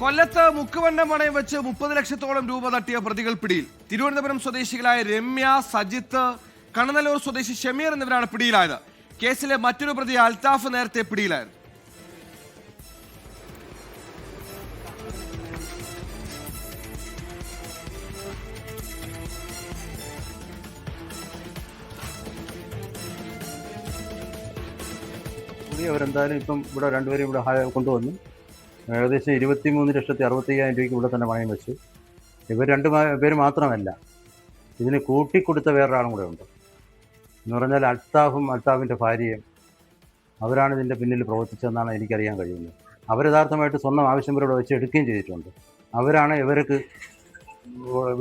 കൊല്ലത്ത് മുക്കുവണ്ടം പണയം വെച്ച് 30 ലക്ഷത്തോളം രൂപ തട്ടിയ പ്രതികൾ പിടിയിൽ. തിരുവനന്തപുരം സ്വദേശികളായ രമ്യ, സജിത്ത്, കണ്ണനല്ലൂർ സ്വദേശി ഷമീർ എന്നിവരാണ് പിടിയിലായത്. കേസിലെ മറ്റൊരു പ്രതി അൽത്താഫ് നേരത്തെ പിടിയിലായിരുന്നു. അവരെന്തായാലും ഇപ്പം ഇവിടെ രണ്ടുപേരും ഇവിടെ കൊണ്ടുവന്നു. ഏകദേശം 23,65,000 രൂപയ്ക്ക് ഇവിടെ തന്നെ പണയം വെച്ചു. ഇവർ പേര് മാത്രമല്ല, ഇതിന് കൂട്ടിക്കൊടുത്ത വേറൊരാളും കൂടെ ഉണ്ട്. എന്ന് പറഞ്ഞാൽ അൽത്താഫിൻ്റെ ഭാര്യയും അവരാണ് ഇതിൻ്റെ പിന്നിൽ പ്രവർത്തിച്ചതെന്നാണ് എനിക്കറിയാൻ കഴിയുന്നത്. അവർ യഥാർത്ഥമായിട്ട് സ്വന്തം ആവശ്യംവരോട് വെച്ച് എടുക്കുകയും ചെയ്തിട്ടുണ്ട്. അവരാണ് ഇവർക്ക്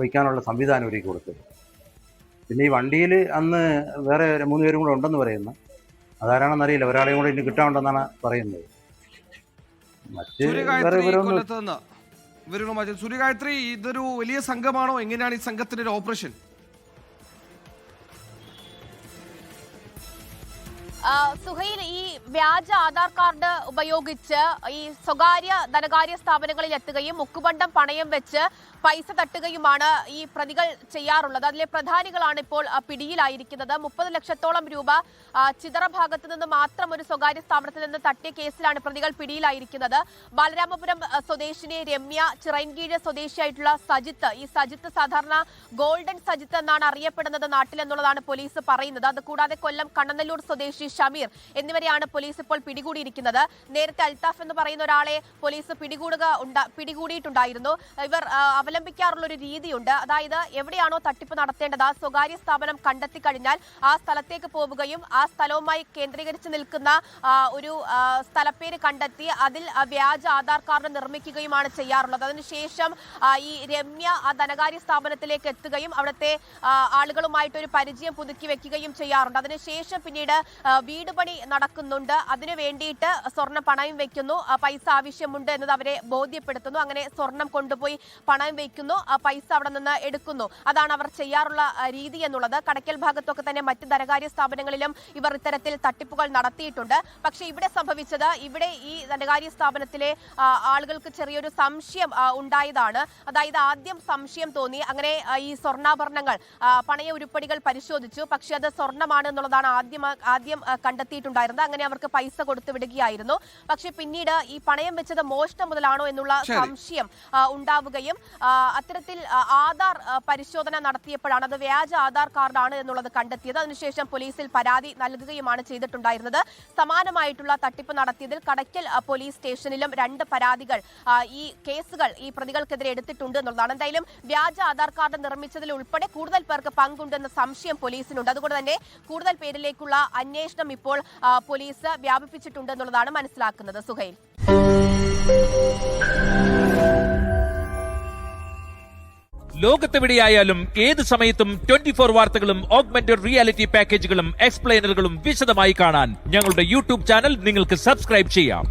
വയ്ക്കാനുള്ള സംവിധാനം ഒരുക്കി കൊടുത്തത്. പിന്നെ ഈ വണ്ടിയിൽ അന്ന് വേറെ 3 പേരും കൂടെ ഉണ്ടെന്ന് പറയുന്നു. അതാരാണെന്നറിയില്ല. ഒരാളെയും കൂടെ ഇനി കിട്ടാനുണ്ടെന്നാണ് പറയുന്നത്. സൂര്യഗായത്രി, ഇതൊരു വലിയ സംഘമാണോ? എങ്ങനെയാണ് ഈ സംഘത്തിന്റെ ഒരു ഓപ്പറേഷൻ? സുഹൈൽ, ഈ വ്യാജ ആധാർ കാർഡ് ഉപയോഗിച്ച് ഈ സ്വകാര്യ ധനകാര്യ സ്ഥാപനങ്ങളിൽ എത്തുകയും മുക്കുബണ്ടം പണയം വെച്ച് പൈസ തട്ടുകയുമാണ് ഈ പ്രതികൾ ചെയ്യാറുള്ളത്. അതിലെ പ്രധാനികളാണ് ഇപ്പോൾ പിടിയിലായിരിക്കുന്നത്. 30 ലക്ഷത്തോളം രൂപ ചിതറ ഭാഗത്ത് നിന്ന് മാത്രം ഒരു സ്വകാര്യ സ്ഥാപനത്തിൽ നിന്ന് തട്ടിയ കേസിലാണ് പ്രതികൾ പിടിയിലായിരിക്കുന്നത്. ബാലരാമപുരം സ്വദേശിനി രമ്യ, ചിറയൻകീഴ് സ്വദേശിയായിട്ടുള്ള സജിത്ത്, ഈ സജിത്ത് സാധാരണ ഗോൾഡൻ സജിത്ത് എന്നാണ് അറിയപ്പെടുന്നത് നാട്ടിലെന്നുള്ളതാണ് പോലീസ് പറയുന്നത്. അതുകൂടാതെ കൊല്ലം കണ്ണനല്ലൂർ സ്വദേശി ഷമീർ എന്നിവരെയാണ് പോലീസ് ഇപ്പോൾ പിടികൂടിയിരിക്കുന്നത്. നേരത്തെ അൽത്താഫ് എന്ന് പറയുന്ന ഒരാളെ പോലീസ് പിടികൂടിയിട്ടുണ്ടായിരുന്നു. ഇവർ അവലംബിക്കാറുള്ള ഒരു രീതിയുണ്ട്. അതായത് എവിടെയാണോ തട്ടിപ്പ് നടത്തേണ്ടത് ആ സ്വകാര്യ സ്ഥാപനം കണ്ടെത്തി കഴിഞ്ഞാൽ ആ സ്ഥലത്തേക്ക് പോവുകയും ആ സ്ഥലവുമായി കേന്ദ്രീകരിച്ച് നിൽക്കുന്ന ഒരു സ്ഥലപ്പേര് കണ്ടെത്തി അതിൽ വ്യാജ ആധാർ കാർഡ് നിർമ്മിക്കുകയുമാണ് ചെയ്യാറുള്ളത്. അതിനുശേഷം ഈ രമ്യ ആ ധനകാര്യ സ്ഥാപനത്തിലേക്ക് എത്തുകയും അവിടുത്തെ ആളുകളുമായിട്ട് ഒരു പരിചയം പുതുക്കി വെക്കുകയും ചെയ്യാറുണ്ട്. അതിനുശേഷം പിന്നീട് വീട് പണി നടക്കുന്നുണ്ട്. അതിനു വേണ്ടിയിട്ട് സ്വർണ്ണം പണയം വെക്കുന്നു. പൈസ ആവശ്യമുണ്ട് എന്നത് അവരെ ബോധ്യപ്പെടുത്തുന്നു. അങ്ങനെ സ്വർണം കൊണ്ടുപോയി പണയം വയ്ക്കുന്നു, പൈസ അവിടെ നിന്ന് എടുക്കുന്നു. അതാണ് അവർ ചെയ്യാറുള്ള രീതി എന്നുള്ളത്. കടയ്ക്കൽ ഭാഗത്തൊക്കെ തന്നെ മറ്റ് ധനകാര്യ സ്ഥാപനങ്ങളിലും ഇവർ ഇത്തരത്തിൽ തട്ടിപ്പുകൾ നടത്തിയിട്ടുണ്ട്. പക്ഷെ ഇവിടെ സംഭവിച്ചത്, ഇവിടെ ഈ ധനകാര്യ സ്ഥാപനത്തിലെ ആളുകൾക്ക് ചെറിയൊരു സംശയം ഉണ്ടായതാണ്. അതായത് ആദ്യം സംശയം തോന്നി. അങ്ങനെ ഈ സ്വർണ്ണാഭരണങ്ങൾ, പണയ ഉരുപ്പടികൾ പരിശോധിച്ചു. പക്ഷെ അത് സ്വർണ്ണമാണ് എന്നുള്ളതാണ് ആദ്യം കണ്ടെത്തിയിട്ടുണ്ടായിരുന്നത്. അങ്ങനെ അവർക്ക് പൈസ കൊടുത്തു വിടുകയായിരുന്നു. പക്ഷെ പിന്നീട് ഈ പണയം വെച്ചത് മോഷണം മുതലാണോ എന്നുള്ള സംശയം ഉണ്ടാവുകയും അത്തരത്തിൽ ആധാർ പരിശോധന നടത്തിയപ്പോഴാണ് അത് വ്യാജ ആധാർ കാർഡാണ് എന്നുള്ളത് കണ്ടെത്തിയത്. അതിനുശേഷം പോലീസിൽ പരാതി നൽകുകയുമാണ് ചെയ്തിട്ടുണ്ടായിരുന്നത്. സമാനമായിട്ടുള്ള തട്ടിപ്പ് നടത്തിയതിൽ കടയ്ക്കൽ പോലീസ് സ്റ്റേഷനിലും 2 പരാതികൾ, ഈ കേസുകൾ ഈ പ്രതികൾക്കെതിരെ എടുത്തിട്ടുണ്ട് എന്നുള്ളതാണ്. എന്തായാലും വ്യാജ ആധാർ കാർഡ് നിർമ്മിച്ചതിൽ ഉൾപ്പെടെ കൂടുതൽ പേർക്ക് പങ്കുണ്ടെന്ന സംശയം പോലീസിനുണ്ട്. അതുകൊണ്ട് തന്നെ കൂടുതൽ പേരിലേക്കുള്ള അന്വേഷണം ഇപ്പോൾ പോലീസ് വ്യാപിപ്പിച്ചിട്ടുണ്ട് എന്നുള്ളതാണ് മനസ്സിലാക്കുന്നത്. സുഹൈൽ, ലോകത്തെവിടെയായാലും ഏത് സമയത്തും 24 വാർത്തകളും ഓഗ്മെന്റഡ് റിയാലിറ്റി പാക്കേജുകളും എക്സ്പ്ലെയിനറുകളും വിശദമായി കാണാൻ ഞങ്ങളുടെ യൂട്യൂബ് ചാനൽ നിങ്ങൾക്ക് സബ്സ്ക്രൈബ് ചെയ്യാം.